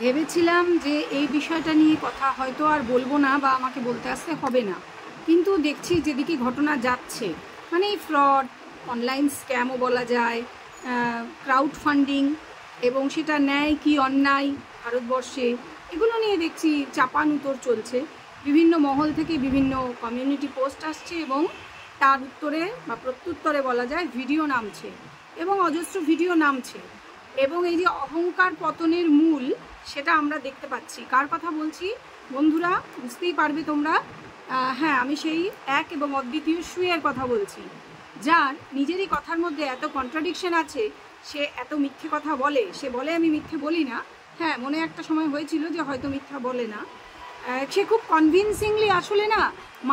ভেবেছিলাম যে এই বিষয়টা নিয়ে কথা হয়তো আর বলবো না বা আমাকে বলতে আসতে হবে না, কিন্তু দেখছি যেদিকে ঘটনা যাচ্ছে, মানে এই ফ্রড, অনলাইন স্ক্যামও বলা যায়, ক্রাউড ফান্ডিং, এবং সেটা ন্যায় কি অন্যায় ভারতবর্ষে, এগুলো নিয়ে দেখছি চাপানুতোর চলছে। বিভিন্ন মহল থেকে বিভিন্ন কমিউনিটি পোস্ট আসছে এবং তার উত্তরে বা প্রত্যুত্তরে বলা যায় ভিডিও নামছে এবং অজস্র ভিডিও নামছে, এবং এই যে অহংকার পতনের মূল সেটা আমরা দেখতে পাচ্ছি। কার কথা বলছি বন্ধুরা, বুঝতেই পারবে তোমরা। হ্যাঁ, আমি সেই এক এবং অদ্বিতীয় সুয়ের কথা বলছি, যার নিজেরই কথার মধ্যে এত কন্ট্রাডিকশন আছে। সে এত মিথ্যে কথা বলে, সে বলে আমি মিথ্যে বলি না। হ্যাঁ, মনে একটা সময় হয়েছিল যে হয়তো মিথ্যা বলে না। সে খুব কনভিনসিংলি আসলে না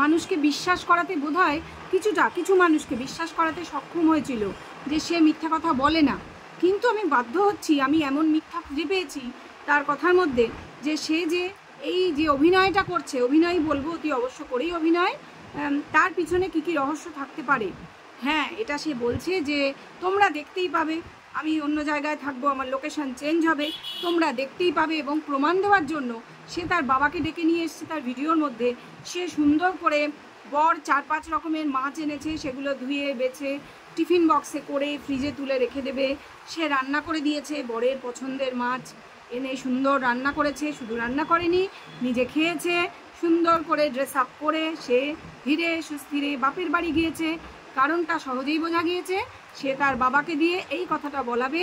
মানুষকে বিশ্বাস করাতে, বোধহয় কিছু মানুষকে বিশ্বাস করাতে সক্ষম হয়েছিল যে সে মিথ্যা কথা বলে না। কিন্তু আমি বাধ্য হচ্ছি, আমি এমন মিথ্যা খুঁজে পেয়েছি তার কথার মধ্যে, যে সে যে এই যে অভিনয়টা করছে, অভিনয় বলবো, অতি অবশ্য করেই অভিনয়, তার পিছনে কী কী রহস্য থাকতে পারে। হ্যাঁ, এটা সে বলছে যে তোমরা দেখতেই পাবে, আমি অন্য জায়গায় থাকবো, আমার লোকেশন চেঞ্জ হবে, তোমরা দেখতেই পাবে। এবং প্রমাণ দেওয়ার জন্য সে তার বাবাকে ডেকে নিয়ে এসছে। তার ভিডিওর মধ্যে সে সুন্দর করে বর 4-5 রকমের মাছ এনেছে, সেগুলো ধুয়ে বেছে টিফিন বক্সে করে ফ্রিজে তুলে রেখে দেবে। সে রান্না করে দিয়েছে, বরের পছন্দের মাছ এনে সুন্দর রান্না করেছে। শুধু রান্না করেনি, নিজে খেয়েছে, সুন্দর করে ড্রেস আপ করে সে ধীরে সুস্থিরে বাপের বাড়ি গিয়েছে। কারণটা সহজেই বোঝা গিয়েছে, সে তার বাবাকে দিয়ে এই কথাটা বলাবে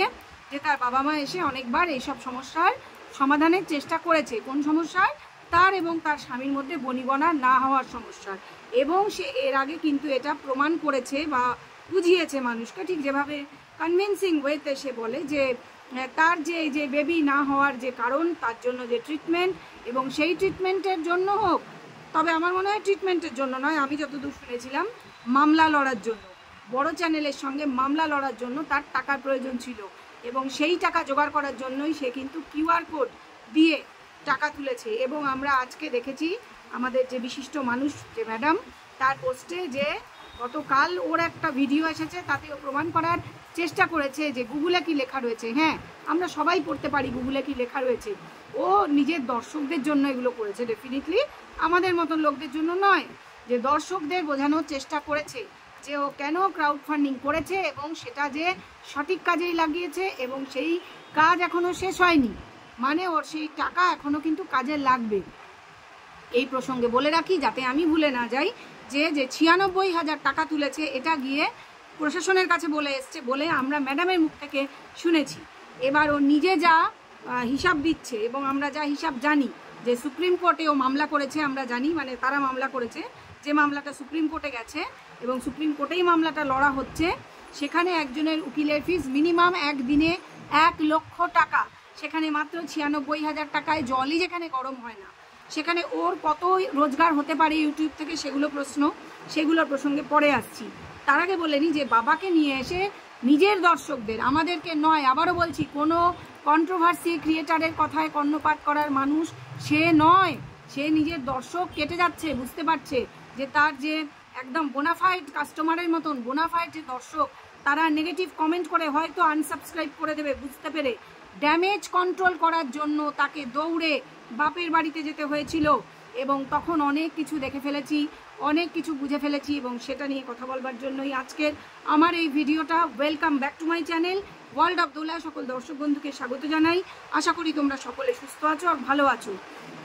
যে তার বাবা মা এসে অনেকবার এইসব সমস্যার সমাধানের চেষ্টা করেছে। কোন সমস্যার? তার এবং তার স্বামীর মধ্যে বনিবনা না হওয়ার সমস্যার। এবং সে এর আগে কিন্তু এটা প্রমাণ করেছে বা বুঝিয়েছে মানুষকে, ঠিক যেভাবে কনভিনসিং ওয়েতে সে বলে যে তার যে বেবি না হওয়ার যে কারণ, তার জন্য যে ট্রিটমেন্ট, এবং সেই ট্রিটমেন্টের জন্য হোক, তবে আমার মনে হয় ট্রিটমেন্টের জন্য নয়, আমি যতদূর শুনেছিলাম মামলা লড়ার জন্য, বড় চ্যানেলের সঙ্গে মামলা লড়ার জন্য তার টাকার প্রয়োজন ছিল, এবং সেই টাকা জোগাড় করার জন্যই সে কিন্তু কিউআর কোড দিয়ে টাকা তুলেছে। এবং আমরা আজকে দেখেছি আমাদের যে বিশিষ্ট মানুষ, যে ম্যাডাম, তার পোস্টে যে গতকাল ওর একটা ভিডিও এসেছে, তাতে ও প্রমাণ করার চেষ্টা করেছে যে গুগলে কি লেখা রয়েছে। হ্যাঁ, আমরা সবাই পড়তে পারি গুগলে কি লেখা রয়েছে। ও নিজের দর্শকদের জন্য এগুলো করেছে, ডেফিনেটলি আমাদের মতন লোকদের জন্য নয়। যে দর্শকদের বোঝানোর চেষ্টা করেছে যে ও কেন ক্রাউড ফান্ডিং করেছে এবং সেটা যে সঠিক কাজেই লাগিয়েছে, এবং সেই কাজ এখনও শেষ হয়নি, মানে ওর সেই টাকা এখনও কিন্তু কাজে লাগবে। এই প্রসঙ্গে বলে রাখি, যাতে আমি ভুলে না যাই, যে 96,000 টাকা তুলেছে, এটা গিয়ে প্রশাসনের কাছে বলে এসছে বলে আমরা ম্যাডামের মুখ থেকে শুনেছি। এবার ও নিজে যা হিসাব দিচ্ছে, এবং আমরা যা হিসাব জানি যে সুপ্রিম কোর্টে ও মামলা করেছে, আমরা জানি, মানে তারা মামলা করেছে, যে মামলাটা সুপ্রিম কোর্টে গেছে এবং সুপ্রিম কোর্টেই মামলাটা লড়া হচ্ছে, সেখানে একজনের উকিলের ফিস মিনিমাম একদিনে 1 লক্ষ টাকা। সেখানে মাত্র 96,000 টাকায় জলই যেখানে গরম হয় না, সেখানে ওর কত রোজগার হতে পারে ইউটিউব থেকে, সেগুলোর প্রসঙ্গে পরে আসছি। তার আগে বলে নি যে বাবাকে নিয়ে এসে নিজের দর্শকদের, আমাদেরকে নয়, আবারও বলছি, কোনো কন্ট্রোভার্সি ক্রিয়েটারের কথায় কর্ণপাত করার মানুষ সে নয়। সে নিজের দর্শক কেটে যাচ্ছে, বুঝতে পারছে যে তার যে একদম বোনাফাইড কাস্টমারের মতন বোনাফাইড যে দর্শক, তারা নেগেটিভ কমেন্ট করে হয়তো আনসাবস্ক্রাইব করে দেবে, বুঝতে পেরে ড্যামেজ কন্ট্রোল করার জন্য তাকে দৌড়ে বাপের বাড়িতে যেতে হয়েছিল। এবং তখন অনেক কিছু দেখে ফেলেছি, অনেক কিছু বুঝে ফেলেছি, এবং সেটা নিয়ে কথা বলবার জন্যই আজকের আমার এই ভিডিওটা। Welcome back to my channel world of Dola. সকল দর্শক বন্ধুকে স্বাগত জানাই। আশা করি তোমরা সকলে সুস্থ আছো আর ভালো আছো।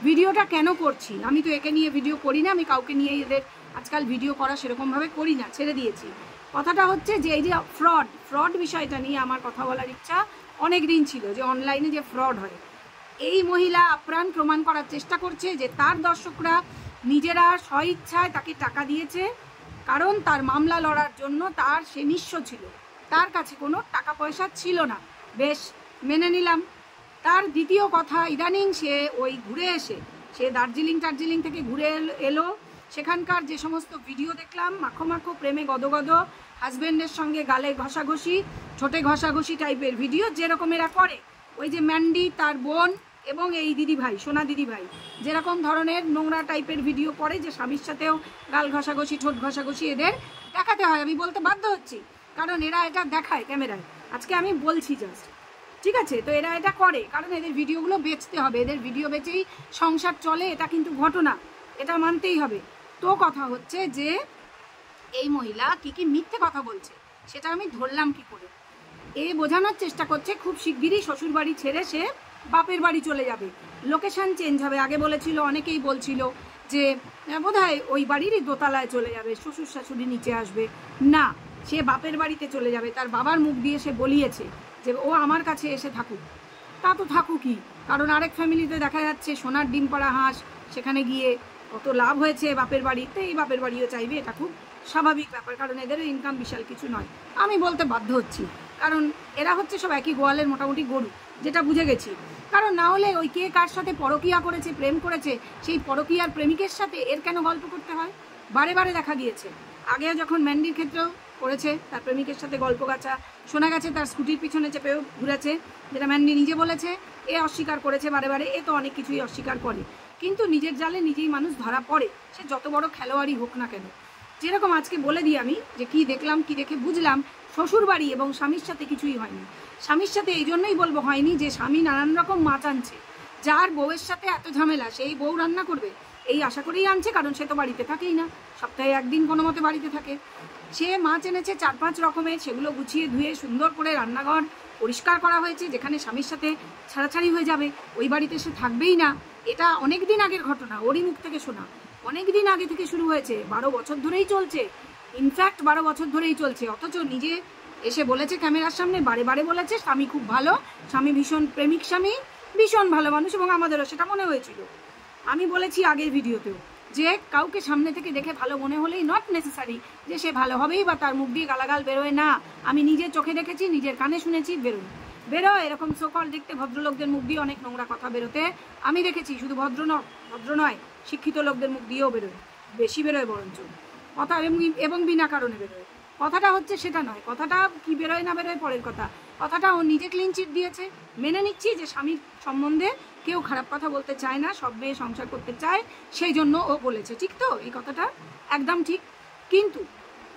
ভিডিওটা কেন করছি, আমি তো একে নিয়ে ভিডিও করি না, আমি কাউকে নিয়ে এদের আজকাল ভিডিও করা সেরকমভাবে করি না, ছেড়ে দিয়েছি। কথাটা হচ্ছে যে এই যে ফ্রড বিষয়টা নিয়ে আমার কথা বলার ইচ্ছা অনেক দিন ছিল, যে অনলাইনে যে ফ্রড হয়। এই মহিলা আপ্রাণ প্রমাণ করার চেষ্টা করছে যে তার দর্শকরা নিজেরা স্বইচ্ছায় তাকে টাকা দিয়েছে, কারণ তার মামলা লড়ার জন্য তার সে নিঃস্ব ছিল, তার কাছে কোনো টাকা পয়সা ছিল না। বেশ, মেনে নিলাম। তার দ্বিতীয় কথা, ইদানিং সে ওই ঘুরে এসে, সে দার্জিলিং থেকে ঘুরে এলো, সেখানকার যে সমস্ত ভিডিও দেখলাম, মাখো প্রেমে গদগদ, হাজব্যান্ডের সঙ্গে গালে ঘষাঘষি, ছোটে ঘষাঘষি টাইপের ভিডিও যেরকম এরা করে, ওই যে ম্যান্ডি, তার বোন, এবং এই দিদিভাই, সোনা দিদিভাই, যেরকম ধরনের নোংরা টাইপের ভিডিও করে, যে স্বামীর সাথেও গাল ঘষাঘষি, ঠোঁট ঘষাঘষি এদের দেখাতে হয়। আমি বলতে বাধ্য হচ্ছি, কারণ এরা এটা দেখায় ক্যামেরায়। আজকে আমি বলছি জাস্ট, ঠিক আছে? তো এরা এটা করে কারণ এদের ভিডিওগুলো বেচতে হবে, এদের ভিডিও বেচেই সংসার চলে, এটা কিন্তু ঘটনা, এটা মানতেই হবে। তো কথা হচ্ছে যে এই মহিলা কি মিথ্যে কথা বলছে সেটা আমি ধরলাম কি করে। এ বোঝানোর চেষ্টা করছে খুব শিগগিরই শ্বশুর বাড়ি ছেড়ে সে বাপের বাড়ি চলে যাবে, লোকেশন চেঞ্জ হবে। আগে বলেছিল, অনেকেই বলছিল যে বোধহয় ওই বাড়িরই দোতলায় চলে যাবে, শ্বশুর শাশুড়ি নিচে আসবে। না, সে বাপের বাড়িতে চলে যাবে। তার বাবার মুখ দিয়ে সে বলিয়েছে যে ও আমার কাছে এসে থাকুক। তা তো থাকুকই, কারণ আরেক ফ্যামিলিতে দেখা যাচ্ছে সোনার ডিম পাড়া হাঁস, সেখানে গিয়ে কত লাভ হয়েছে বাপের বাড়িতে, এই বাপের বাড়িও চাইবে, এটা খুব স্বাভাবিক ব্যাপার, কারণ এদেরও ইনকাম বিশাল কিছু নয়। আমি বলতে বাধ্য হচ্ছি, কারণ এরা হচ্ছে সব একই গোয়ালের মোটামুটি গরু, যেটা বুঝে গেছি। কারণ না হলে ওই কে কার সাথে পরকীয়া করেছে, প্রেম করেছে, সেই পরকীয়ার প্রেমিকের সাথে এর কেন গল্প করতে হয়? বারে বারে দেখা গিয়েছে, আগেও যখন ম্যান্ডির ক্ষেত্রেও করেছে, তার প্রেমিকের সাথে গল্প গাছা শোনা গেছে, তার স্কুটির পিছনে চেপেও ঘুরেছে, যেটা ম্যান্ডি নিজে বলেছে। এ অস্বীকার করেছে বারে বারে, এ তো অনেক কিছুই অস্বীকার করে, কিন্তু নিজের জালে নিজেই মানুষ ধরা পড়ে, সে যত বড় খেলোয়াড়ই হোক না কেন। যেরকম আজকে বলে দিই আমি যে কি দেখলাম, কি দেখে বুঝলাম, শ্বশুর বাড়ি এবং স্বামীর সাথে কিছুই হয়নি। স্বামীর সাথে এই জন্যই বলবো হয়নি যে স্বামী নানান রকম মাছ আনছে, যার বউয়ের সাথে এত ঝামেলা সেই বউ রান্না করবে এই আশা করেই আনছে, কারণ সে তো বাড়িতে থাকেই না, সপ্তাহে একদিন কোনো মতে বাড়িতে থাকে। সে মাছ এনেছে 4-5 রকমের, সেগুলো গুছিয়ে ধুয়ে সুন্দর করে রান্নাঘর পরিষ্কার করা হয়েছে, যেখানে স্বামীর সাথে ছাড়াছাড়ি হয়ে যাবে, ওই বাড়িতে সে থাকবেই না। এটা অনেক দিন আগের ঘটনা, ওরই মুখ থেকে শোনা, অনেক দিন আগে থেকে শুরু হয়েছে, 12 বছর ধরেই চলছে, ইনফ্যাক্ট 12 বছর ধরেই চলছে। অথচ নিজে এসে বলেছে ক্যামেরার সামনে, বারে বারে বলেছে স্বামী খুব ভালো, স্বামী ভীষণ প্রেমিক, স্বামী ভীষণ ভালো মানুষ, এবং আমাদেরও সেটা মনে হয়েছিল। আমি বলেছি আগের ভিডিওতেও যে কাউকে সামনে থেকে দেখে ভালো মনে হলেই নট নেসেসারি যে সে ভালো হবেই বা তার মুখ দিয়ে গালাগাল বেরোয় না। আমি নিজের চোখে দেখেছি, নিজের কানে শুনেছি, বেরোয় এরকম সকল দেখতে ভদ্রলোকদের মুখ দিয়ে অনেক নোংরা কথা বেরোতে আমি দেখেছি। শুধু ভদ্র নয়, শিক্ষিত লোকদের মুখ দিয়েও বেরোয়, বেশি বেরোয় বরঞ্চ কথা, এবং বিনা কারণে বেরোয়। কথাটা হচ্ছে সেটা নয়, কথাটা কি বেরোয় না বেরোয় পরের কথা, কথাটা ও নিজে ক্লিন চিট দিয়েছে। মেনে নিচ্ছি যে স্বামীর সম্বন্ধে কেউ খারাপ কথা বলতে চায় না, সব মেয়ে সংসার করতে চায়, সেই জন্য ও বলেছে। ঠিক তো, এই কথাটা একদম ঠিক। কিন্তু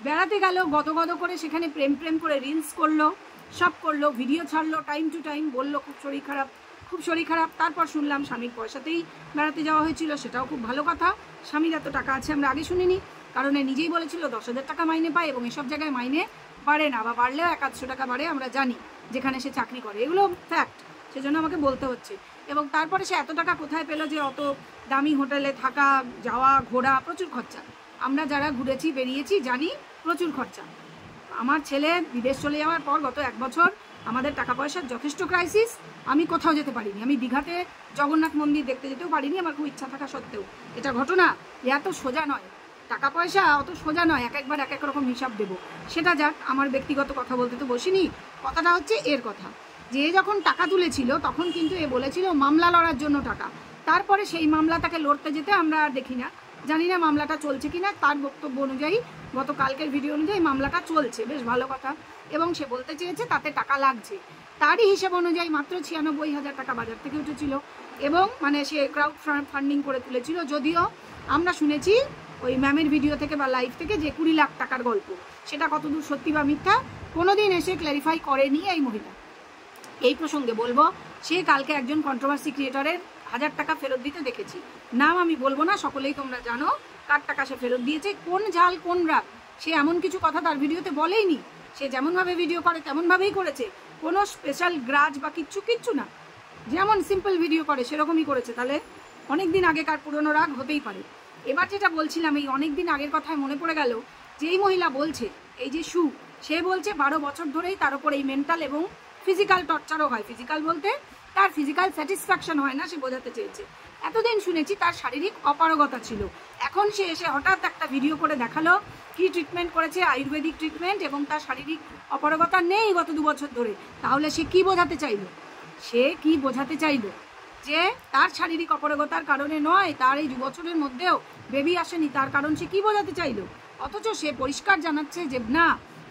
বেড়াতে গেল গদ করে, সেখানে প্রেম করে রিলস করলো, সব করলো, ভিডিও ছাড়লো, টাইম টু টাইম বললো খুব শরীর খারাপ। তারপর শুনলাম স্বামীর পয়সাতেই বেড়াতে যাওয়া হয়েছিল, সেটাও খুব ভালো কথা। স্বামীর এত টাকা আছে আমরা আগে শুনিনি, কারণ নিজেই বলেছিল 10,000 টাকা মাইনে পায়, এবং এসব জায়গায় মাইনে বাড়ে না, বা বাড়লেও 100-150 টাকা বাড়ে, আমরা জানি যেখানে সে চাকরি করে, এগুলো ফ্যাক্ট, সেজন্য আমাকে বলতে হচ্ছে। এবং তারপরে সে এত টাকা কোথায় পেলো যে অত দামি হোটেলে থাকা, যাওয়া, ঘোরা, প্রচুর খরচা। আমরা যারা ঘুরেছি বেরিয়েছি জানি প্রচুর খরচা। আমার ছেলে বিদেশ চলে যাওয়ার পর গত 1 বছর আমাদের টাকা পয়সার যথেষ্ট ক্রাইসিস, আমি কোথাও যেতে পারিনি, আমি দীঘাতে জগন্নাথ মন্দির দেখতে যেতেও পারিনি, আমার খুব ইচ্ছা থাকা সত্ত্বেও। এটা ঘটনা, এত সোজা নয়, টাকা পয়সা অত সোজা নয়, একবার এক রকম হিসাব দেবো। সেটা যাক, আমার ব্যক্তিগত কথা বলতে তো বসিনি। কথাটা হচ্ছে এর কথা, যে যখন টাকা তুলেছিল তখন কিন্তু এ বলেছিল মামলা লড়ার জন্য টাকা, তারপরে সেই মামলাটাকে লড়তে যেতে আমরা আর দেখি না, জানি না মামলাটা চলছে কিনা। তার বক্তব্য অনুযায়ী, গতকালকের ভিডিও অনুযায়ী মামলাটা চলছে, বেশ ভালো কথা, এবং সে বলতে চেয়েছে তাতে টাকা লাগছে। তারই হিসেব অনুযায়ী মাত্র 96,000 টাকা বাজার থেকে উঠেছিল, এবং মানে সে ক্রাউড ফান্ডিং করে তুলেছিল। যদিও আমরা শুনেছি ওই ম্যামের ভিডিও থেকে বা লাইভ থেকে যে 20 লাখ টাকার গল্প, সেটা কতদূর সত্যি বা মিথ্যা কোনোদিন এসে ক্ল্যারিফাই করেনি এই মহিলা। এই প্রসঙ্গে বলবো, সে কালকে একজন কন্ট্রোভার্সি ক্রিয়েটরের 1000 টাকা ফেরত দিতে দেখেছি, নাম আমি বলবো না, সকলেই তোমরা জানো কার টাকা সে ফেরত দিয়েছে, কোন ঝাল কোন রাগ। সে এমন কিছু কথা তার ভিডিওতে বলেইনি, সে যেমনভাবে ভিডিও করে তেমনভাবেই করেছে, কোনো স্পেশাল গ্রাজ বা কিচ্ছু না, যেমন সিম্পল ভিডিও করে সেরকমই করেছে। তাহলে অনেক দিন আগেকার পুরনো রাগ হতেই পারে। এবার যেটা বলছিলাম, এই অনেক দিন আগের কথায় মনে পড়ে গেল, যেই মহিলা বলছে, এই যে সে বলছে 12 বছর ধরেই তার উপর এই মেন্টাল এবং ফিজিক্যাল টর্চারও হয়। ফিজিক্যাল বলতে তার ফিজিক্যাল স্যাটিসফ্যাকশন হয় না, সে বোঝাতে চেয়েছে। এতদিন শুনেছি তার শারীরিক অপারগতা ছিল, এখন সে এসে হঠাৎ একটা ভিডিও করে দেখালো কি ট্রিটমেন্ট করেছে, আয়ুর্বেদিক ট্রিটমেন্ট, এবং তার শারীরিক অপারগতা নেই গত 2 বছর ধরে। তাহলে সে কি বোঝাতে চাইলো? যে তার শারীরিক অপারগতার কারণে নয়, তার এই 2 বছরের মধ্যেও বেবি আসেনি, তার কারণ সে কি বোঝাতে চাইলো? অথচ সে পরিষ্কার জানাচ্ছে যে না,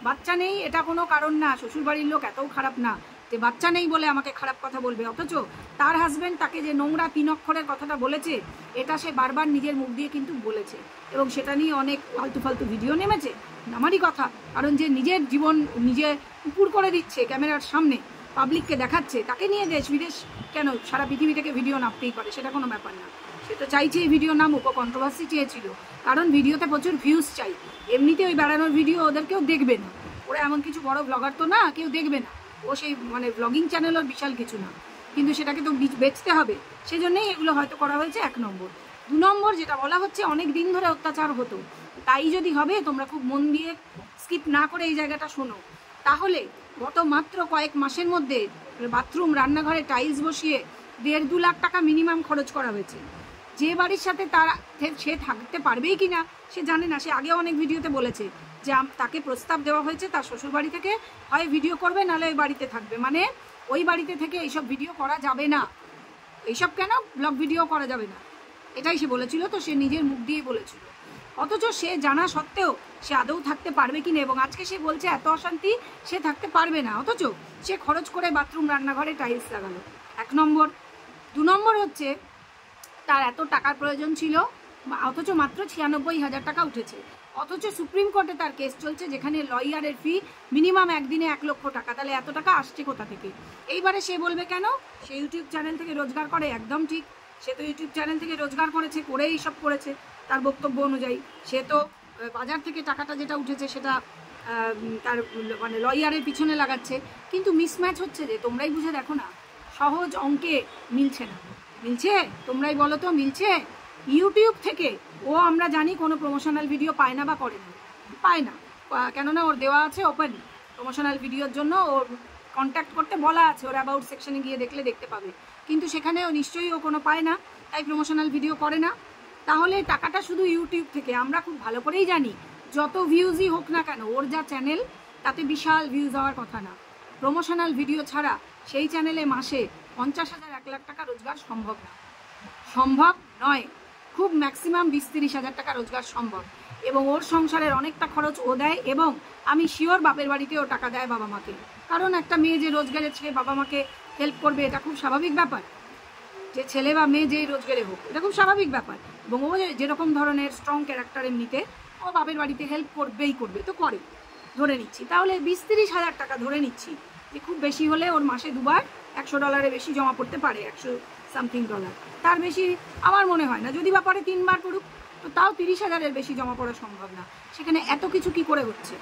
বাচ্চা নেই এটা কোনো কারণ না, শ্বশুরবাড়ির লোক এতও খারাপ না যে বাচ্চা নেই বলে আমাকে খারাপ কথা বলবে। অথচ তার হাজব্যান্ড তাকে যে নোংরা 3 অক্ষরের কথাটা বলেছে, এটা সে বারবার নিজের মুখ দিয়ে কিন্তু বলেছে, এবং সেটা নিয়ে অনেক ফালতু ভিডিও নেমেছে। আমারই কথা, কারণ যে নিজের জীবন নিজে উপর করে দিচ্ছে ক্যামেরার সামনে, পাবলিককে দেখাচ্ছে, তাকে নিয়ে দেশ বিদেশ কেন সারা পৃথিবী থেকে ভিডিও নামতেই পারে, সেটা কোনো ব্যাপার না। সে তো চাইছে এই ভিডিও নামুক, ও কন্ট্রোভার্সি চেয়েছিল, কারণ ভিডিওতে প্রচুর ভিউজ চাই। এমনিতে ওই বেড়ানোর ভিডিও ওদের কেউ দেখবে না, ওরা এমন কিছু বড় ব্লগার তো না, কেউ দেখবে না। ও সেই মানে ব্লগিং চ্যানেল ওর বিশাল কিছু না, কিন্তু সেটাকে তো বেচতে হবে, সেজন্যই এগুলো হয়তো করা হয়েছে 1 নম্বর। 2 নম্বর যেটা বলা হচ্ছে, অনেক দিন ধরে অত্যাচার হতো, তাই যদি হবে, তোমরা খুব মন দিয়ে স্কিপ না করে এই জায়গাটা শোনো, তাহলে গত মাত্র কয়েক মাসের মধ্যে বাথরুম রান্নাঘরে টাইলস বসিয়ে 1.5-2 লাখ টাকা মিনিমাম খরচ করা হয়েছে। যে বাড়ির সাথে সে থাকতে পারবেই কিনা সে জানে না। সে আগে অনেক ভিডিওতে বলেছে যে তাকে প্রস্তাব দেওয়া হয়েছে তার শ্বশুর বাড়ি থেকে, হয় ভিডিও করবে নাহলে ওই বাড়িতে থাকবে, মানে ওই বাড়িতে থেকে এইসব ভিডিও করা যাবে না। এইসব কেন, ব্লগ ভিডিও করা যাবে না, এটাই সে বলেছিল। তো সে নিজের মুখ দিয়েই বলেছিল, অথচ সে জানা সত্ত্বেও সে আদৌ থাকতে পারবে কিনা, এবং আজকে সে বলছে এত অশান্তি সে থাকতে পারবে না, অথচ সে খরচ করে বাথরুম রান্নাঘরে টাইলস লাগালো। 1 নম্বর। 2 নম্বর হচ্ছে, তার এত টাকার প্রয়োজন ছিল, অথচ মাত্র 96,000 টাকা উঠেছে, অথচ সুপ্রিম কোর্টে তার কেস চলছে, যেখানে লয়ারের ফি মিনিমাম একদিনে 1 লক্ষ টাকা। তাহলে এত টাকা আসছে কোথা থেকে? এইবারে সে বলবে কেন সে ইউটিউব চ্যানেল থেকে রোজগার করে, একদম ঠিক, সে তো ইউটিউব চ্যানেল থেকে রোজগার করেছে, করেই সব করেছে তার বক্তব্য অনুযায়ী। সে তো বাজার থেকে টাকাটা যেটা উঠেছে সেটা তার মানে লয়ারের পিছনে লাগাচ্ছে, কিন্তু মিসম্যাচ হচ্ছে, যে তোমরাই বুঝে দেখো না, সহজ অঙ্কে মিলছে না। মিলছে? তোমরাই বলো তো মিলছে? ইউটিউব থেকে ও আমরা জানি কোনো প্রমোশনাল ভিডিও পায় না বা করে না, পায় না, কেননা ওর দেওয়া আছে ওপেন প্রমোশনাল ভিডিওর জন্য, ওর কন্ট্যাক্ট করতে বলা আছে, ওর অ্যাবাউট সেকশনে গিয়ে দেখলে দেখতে পাবে, কিন্তু সেখানে ও নিশ্চয়ই ও কোনো পায় না, তাই প্রমোশনাল ভিডিও করে না। তাহলে টাকাটা শুধু ইউটিউব থেকে, আমরা খুব ভালো করেই জানি যত ভিউজই হোক না কেন ওর যা চ্যানেল তাতে বিশাল ভিউজ হওয়ার কথা না। প্রমোশনাল ভিডিও ছাড়া সেই চ্যানেলে মাসে 50,000-1 লাখ টাকা রোজগার সম্ভব না, সম্ভব নয়। খুব ম্যাক্সিমাম 20-30 হাজার টাকা রোজগার সম্ভব, এবং ওর সংসারের অনেকটা খরচ ও দেয়, এবং আমি শিওর বাপের বাড়িতেও টাকা দেয় বাবা মাকে, কারণ একটা মেয়ে যে রোজগারের ছেলে বাবা মাকে হেল্প করবে এটা খুব স্বাভাবিক ব্যাপার, যে ছেলে বা মেয়ে যেই রোজগারে হোক এটা খুব স্বাভাবিক ব্যাপার। এবং ও যেরকম ধরনের স্ট্রং ক্যারেক্টার এমনিতে, ও বাপের বাড়িতে হেল্প করবেই করবে, তো করে ধরে নিচ্ছি, তাহলে 20-30 হাজার টাকা ধরে নিচ্ছি, যে খুব বেশি হলে ওর মাসে 2 বার $100 বেশি জমা পড়তে পারে, $100-something, তার বেশি আমার মনে হয় না। যদি বা পারে 3 বার পড়ুক, তো তাও 30,000-এর বেশি জমা পড়া সম্ভব না। সেখানে এত কিছু কি করে হচ্ছে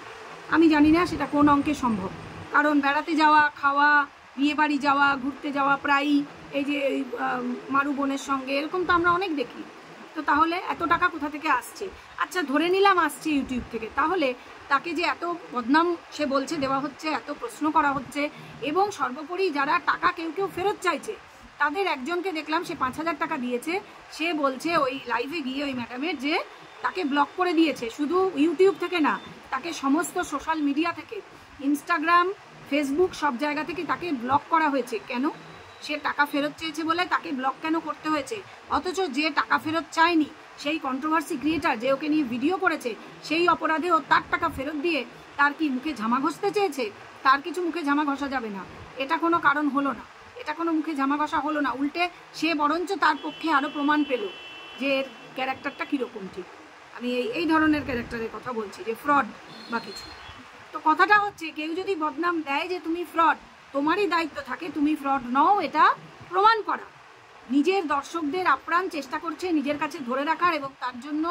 আমি জানি না, সেটা কোন অঙ্কে সম্ভব, কারণ বেড়াতে যাওয়া, খাওয়া, বিয়ে বাড়ি যাওয়া, ঘুরতে যাওয়া, প্রায়ই এই যে মারু বোনের সঙ্গে এরকম তো আমরা অনেক দেখি। তো তাহলে এত টাকা কোথা থেকে আসছে? আচ্ছা ধরে নিলাম আসছে ইউটিউব থেকে, তাহলে তাকে যে এত বদনাম সে বলছে দেওয়া হচ্ছে, এত প্রশ্ন করা হচ্ছে, এবং সর্বোপরি যারা টাকা কেউ কেউ ফেরত চাইছে তাদের একজনকে দেখলাম সে 5,000 টাকা দিয়েছে, সে বলছে ওই লাইভে গিয়ে ওই ম্যাডামের যে তাকে ব্লক করে দিয়েছে, শুধু ইউটিউব থেকে না, তাকে সমস্ত সোশ্যাল মিডিয়া থেকে, ইনস্টাগ্রাম, ফেসবুক, সব জায়গা থেকে তাকে ব্লক করা হয়েছে। কেন? সে টাকা ফেরত চেয়েছে বলে তাকে ব্লক কেন করতে হয়েছে? অথচ যে টাকা ফেরত চায়নি, সেই কন্ট্রোভার্সি ক্রিয়েটার যে ওকে নিয়ে ভিডিও করেছে, সেই অপরাধে ও তার টাকা ফেরত দিয়ে তার কি মুখে ঝামা ঘষতে চেয়েছে? তার কিছু মুখে ঝামা ঘষা যাবে না, এটা কোনো কারণ হলো না, এটা কোনো মুখে ঝামা ঘষা হলো না, উল্টে সে বরঞ্চ তার পক্ষে আরও প্রমাণ পেল যে এর ক্যারেক্টারটা কীরকম। ঠিক আমি এই ধরনের ক্যারেক্টারের কথা বলছি, যে ফ্রড বা কিছু। তো কথাটা হচ্ছে, কেউ যদি বদনাম দেয় যে তুমি ফ্রড, তোমারই দায়িত্ব থাকে তুমি ফ্রড নও এটা প্রমাণ করা। নিজের দর্শকদের আপ্রাণ চেষ্টা করছে নিজের কাছে ধরে রাখার, এবং তার জন্য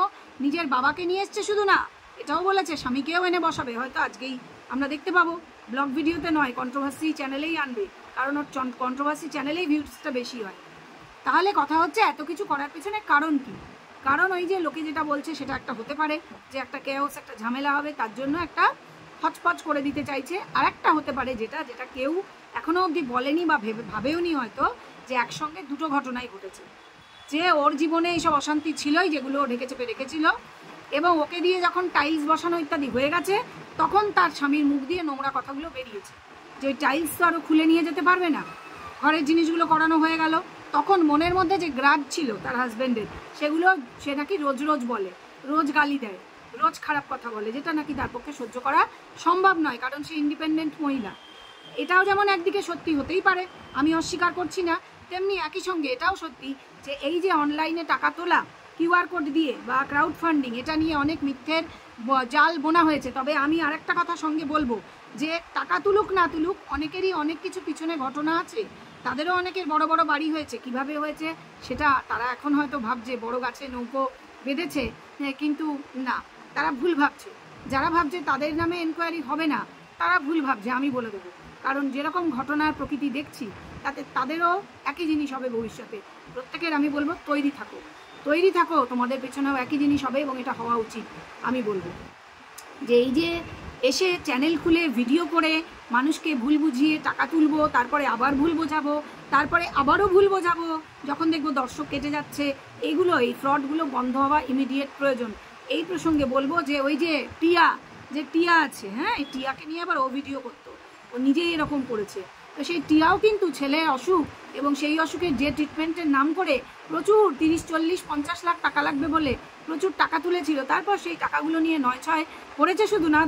নিজের বাবাকে নিয়ে এসছে, শুধু না এটাও বলেছে স্বামীকেও এনে বসাবে, হয়তো আজকেই আমরা দেখতে পাবো, ব্লগ ভিডিওতে নয়, কন্ট্রোভার্সি চ্যানেলেই আনবে, কারণ ওর কন্ট্রোভার্সি চ্যানেলেই ভিউজটা বেশি হয়। তাহলে কথা হচ্ছে এত কিছু করার পেছনে কারণ কি? কারণ ওই যে লোকে যেটা বলছে সেটা একটা হতে পারে, যে একটা কেওস, একটা ঝামেলা হবে, তার জন্য একটা হচপচ করে দিতে চাইছে। আর একটা হতে পারে যেটা কেউ এখনো অবধি বলেনি বা ভাবেও নি হয়তো, যে একসঙ্গে দুটো ঘটনাই ঘটেছে, যে ওর জীবনে এইসব অশান্তি ছিলই, যেগুলো ও ঢেকে চেপে রেখেছিল, এবং ওকে দিয়ে যখন টাইলস বসানো ইত্যাদি হয়ে গেছে, তখন তার স্বামীর মুখ দিয়ে নোংরা কথাগুলো বেরিয়েছে, যে ওই টাইলস তো আরও খুলে নিয়ে যেতে পারবে না, ঘরের জিনিসগুলো করানো হয়ে গেল, তখন মনের মধ্যে যে গ্রাজ ছিল তার হাজব্যান্ডের, সেগুলো সে নাকি রোজ রোজ বলে, রোজ গালি দেয়, রোজ খারাপ কথা বলে, যেটা নাকি তার পক্ষে সহ্য করা সম্ভব নয়, কারণ সে ইন্ডিপেন্ডেন্ট মহিলা। এটাও যেমন একদিকে সত্যি হতেই পারে, আমি অস্বীকার করছি না, তেমনি একই সঙ্গে এটাও সত্যি যে এই যে অনলাইনে টাকা তোলা কিউআর কোড দিয়ে বা ক্রাউড ফান্ডিং, এটা নিয়ে অনেক মিথ্যের জাল বোনা হয়েছে। তবে আমি আরেকটা কথা সঙ্গে বলবো, যে টাকা তুলুক না তুলুক অনেকেরই অনেক কিছু পিছনে ঘটনা আছে, তাদেরও অনেকের বড় বড় বাড়ি হয়েছে, কিভাবে হয়েছে সেটা তারা এখন হয়তো ভাবছে বড় গাছে নৌকো বেঁধেছে, কিন্তু না, তারা ভুল ভাবছে। যারা ভাবছে তাদের নামে এনকোয়ারি হবে না, তারা ভুল ভাবছে, আমি বলে দেবো। কারণ যেরকম ঘটনার প্রকৃতি দেখছি তাতে তাদেরও একই জিনিস হবে ভবিষ্যতে। প্রত্যেকের আমি বলবো তৈরি থাকো, তোমাদের পেছনেও একই জিনিস হবে এবং এটা হওয়া উচিত। আমি বলবো যে এই যে এসে চ্যানেল খুলে ভিডিও করে মানুষকে ভুল বুঝিয়ে টাকা তুলবো, তারপরে আবার ভুল বোঝাবো, তারপরে আবারও ভুল বোঝাবো, যখন দেখবো দর্শক কেটে যাচ্ছে, এই ফ্রডগুলো বন্ধ হওয়া ইমিডিয়েট প্রয়োজন। এই প্রসঙ্গে বলবো যে ওই যে টিয়া আছে, হ্যাঁ, এই টিয়াকে নিয়ে আবার ও ভিডিও করতো, ও নিজেই এরকম করেছে। তো সেই টিয়াও কিন্তু ছেলের অসুখ এবং সেই অসুখের যে ট্রিটমেন্টের নাম করে প্রচুর 30-40-50 লাখ টাকা লাগবে বলে প্রচুর টাকা তুলেছিল। তারপর সেই টাকাগুলো নিয়ে 9-6 করেছে। শুধু না,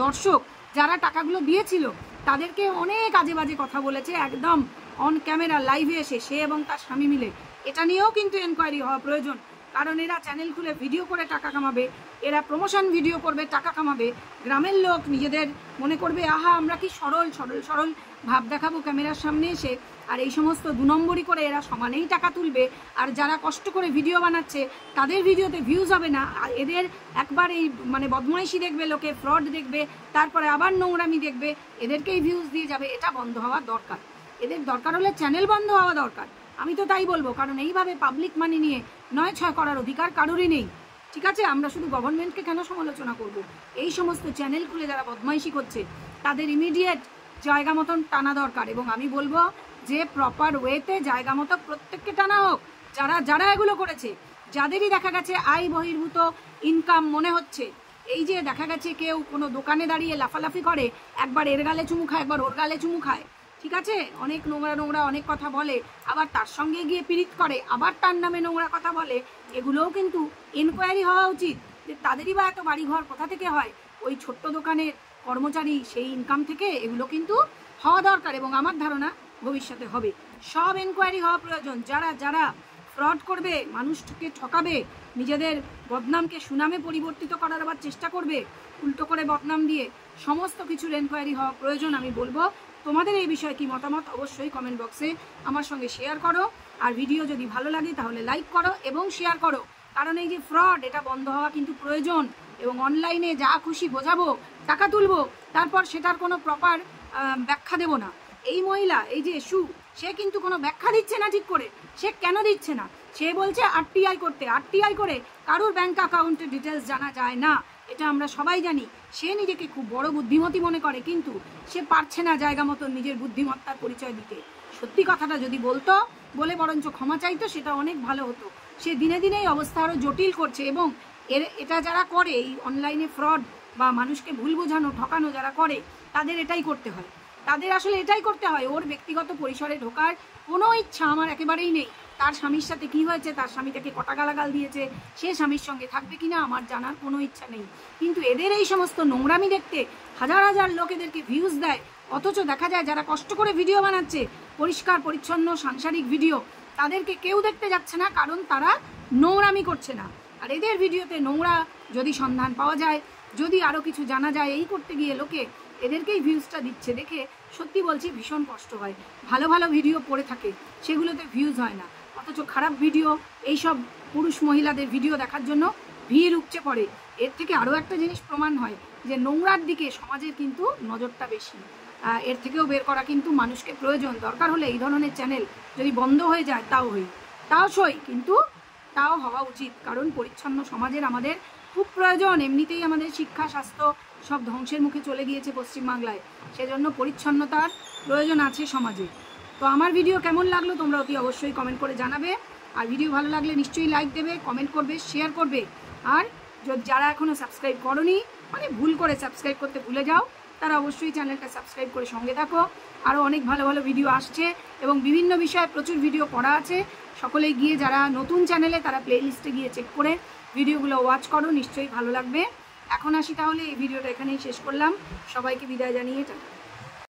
দর্শক যারা টাকাগুলো দিয়েছিল তাদেরকে অনেক আজে বাজে কথা বলেছে, একদম অন ক্যামেরা লাইভে এসে, সে এবং তার স্বামী মিলে। এটা নিয়েও কিন্তু এনকোয়ারি হওয়া প্রয়োজন, কারণ এরা চ্যানেল খুলে ভিডিও করে টাকা কামাবে, এরা প্রমোশন ভিডিও করবে, টাকা কামাবে। গ্রামের লোক নিজেদের মনে করবে আহা আমরা কি সরল ভাব দেখাবো ক্যামেরার সামনে এসে, আর এই সমস্ত 2 নম্বরই করে এরা সমানেই টাকা তুলবে। আর যারা কষ্ট করে ভিডিও বানাচ্ছে তাদের ভিডিওতে ভিউজ হবে না, আর এদের একবার এই মানে বদমাইশি দেখবে লোকে, ফ্রড দেখবে, তারপরে আবার নোংরামি দেখবে, এদেরকেই ভিউজ দিয়ে যাবে। এটা বন্ধ হওয়া দরকার। এদের দরকার হলে চ্যানেল বন্ধ হওয়া দরকার, আমি তো তাই বলবো। কারণ এইভাবে পাবলিক মানি নিয়ে 9-6 করার অধিকার কারোরই নেই, ঠিক আছে? আমরা শুধু গভর্নমেন্টকে কেন সমালোচনা করব? এই সমস্ত চ্যানেল খুলে যারা বদমাইশি করছে তাদের ইমিডিয়েট জায়গা মতন টানা দরকার। এবং আমি বলবো যে প্রপার ওয়েতে জায়গা মতো প্রত্যেককে টানা হোক। যারা এগুলো করেছে, যাদেরই দেখা গেছে আয় বহির্ভূত ইনকাম মনে হচ্ছে, এই যে দেখা গেছে কেউ কোনো দোকানে দাঁড়িয়ে লাফালাফি করে, একবার এর গালে চুমু খায়, একবার ওর গালে চুমু খায়, ঠিক আছে, অনেক নোংরা অনেক কথা বলে, আবার তার সঙ্গে গিয়ে পীড়িত করে, আবার তার নামে নোংরা কথা বলে, এগুলোও কিন্তু এনকোয়ারি হওয়া উচিত। যে তাদেরই বা এত বাড়িঘর কোথা থেকে হয়? ওই ছোট্ট দোকানের কর্মচারী, সেই ইনকাম থেকে এগুলো কিন্তু হওয়া দরকার এবং আমার ধারণা ভবিষ্যতে হবে। সব এনকোয়ারি হওয়া প্রয়োজন। যারা ফ্রড করবে, মানুষকে ঠকাবে, নিজেদের বদনামকে সুনামে পরিবর্তিত করার আবার চেষ্টা করবে, উল্টো করে বদনাম দিয়ে, সমস্ত কিছুর এনকোয়ারি হওয়া প্রয়োজন। আমি বলবো তোমাদের এই বিষয়ে কি মতামত অবশ্যই কমেন্ট বক্সে আমার সঙ্গে শেয়ার করো। আর ভিডিও যদি ভালো লাগে তাহলে লাইক করো এবং শেয়ার করো, কারণ এই যে ফ্রড, এটা বন্ধ হওয়া কিন্তু প্রয়োজন। এবং অনলাইনে যা খুশি বোঝাবো, টাকা তুলবো, তারপর সেটার কোনো প্রপার ব্যাখ্যা দেব না। এই মহিলা, এই যে সে কিন্তু কোনো ব্যাখ্যা দিচ্ছে না ঠিক করে। সে কেন দিচ্ছে না? সে বলছে আরটিআই করতে, আরটিআই করে কারোর ব্যাংক অ্যাকাউন্টের ডিটেলস জানা যায় না, এটা আমরা সবাই জানি। সে নিজেকে খুব বড় বুদ্ধিমতী মনে করে, কিন্তু সে পারছে না জায়গা মতো নিজের বুদ্ধিমত্তার পরিচয় দিতে। সত্যি কথাটা যদি বলতো, বলে বরঞ্চ ক্ষমা চাইতো, সেটা অনেক ভালো হতো। সে দিনে দিনে এই অবস্থা আরও জটিল করছে। এবং এটা যারা করে, এই অনলাইনে ফ্রড বা মানুষকে ভুল বোঝানো, ঠকানো যারা করে, তাদের এটাই করতে হয়। তাদের আসলে এটাই করতে হয়। ওর ব্যক্তিগত পরিসরে ঢোকার কোনো ইচ্ছা আমার একেবারেই নেই। তার স্বামীর সাথে কি হয়েছে, তার স্বামী তাকে কটা গালাগাল দিয়েছে, সে স্বামীর সঙ্গে থাকবে কিনা আমার জানার কোনো ইচ্ছা নেই। কিন্তু এদের এই সমস্ত নোংরামি দেখতে হাজার হাজার লোক এদেরকে ভিউজ দেয়, অথচ দেখা যায় যারা কষ্ট করে ভিডিও বানাচ্ছে, পরিষ্কার পরিচ্ছন্ন সাংসারিক ভিডিও, তাদেরকে কেউ দেখতে যাচ্ছে না, কারণ তারা নোংরামি করছে না। আর এদের ভিডিওতে নোংরা যদি সন্ধান পাওয়া যায়, যদি আরও কিছু জানা যায়, এই করতে গিয়ে লোকে এদেরকেই ভিউজটা দিচ্ছে দেখে সত্যি বলছি ভীষণ কষ্ট হয়। ভালো ভালো ভিডিও পড়ে থাকে, সেগুলোতে ভিউজ হয় না, অথচ খারাপ ভিডিও, এইসব পুরুষ মহিলাদের ভিডিও দেখার জন্য ভিড় উপচে পড়ে। এর থেকে আরও একটা জিনিস প্রমাণ হয় যে নোংরার দিকে সমাজের কিন্তু নজরটা বেশি। এর থেকেও বের করা কিন্তু মানুষকে প্রয়োজন। দরকার হলে এই ধরনের চ্যানেল যদি বন্ধ হয়ে যায় তাও সই, কিন্তু তাও হওয়া উচিত, কারণ পরিচ্ছন্ন সমাজের আমাদের খুব প্রয়োজন। এমনিতেই আমাদের শিক্ষা, স্বাস্থ্য সব ধ্বংসের মুখে চলে গিয়েছে পশ্চিমবাংলায়, সেজন্য পরিচ্ছন্নতার প্রয়োজন আছে সমাজে। তো আমার ভিডিও কেমন লাগলো তোমরা অতি অবশ্যই কমেন্ট করে জানাবে। আর ভিডিও ভালো লাগলে নিশ্চয়ই লাইক দেবে, কমেন্ট করবে, শেয়ার করবে। আর যারা এখনও সাবস্ক্রাইব করোনি, মানে ভুল করে সাবস্ক্রাইব করতে ভুলে যাও, তারা অবশ্যই চ্যানেলটা সাবস্ক্রাইব করে সঙ্গে থাকো। আরও অনেক ভালো ভালো ভিডিও আসছে এবং বিভিন্ন বিষয়ে প্রচুর ভিডিও করা আছে। সকলেই গিয়ে, যারা নতুন চ্যানেলে, তারা প্লেলিস্টে গিয়ে চেক করে ভিডিওগুলো ওয়াচ করো, নিশ্চয়ই ভালো লাগবে। এখন আসি তাহলে, এই ভিডিওটা এখানেই শেষ করলাম। সবাইকে বিদায় জানিয়ে টাটা।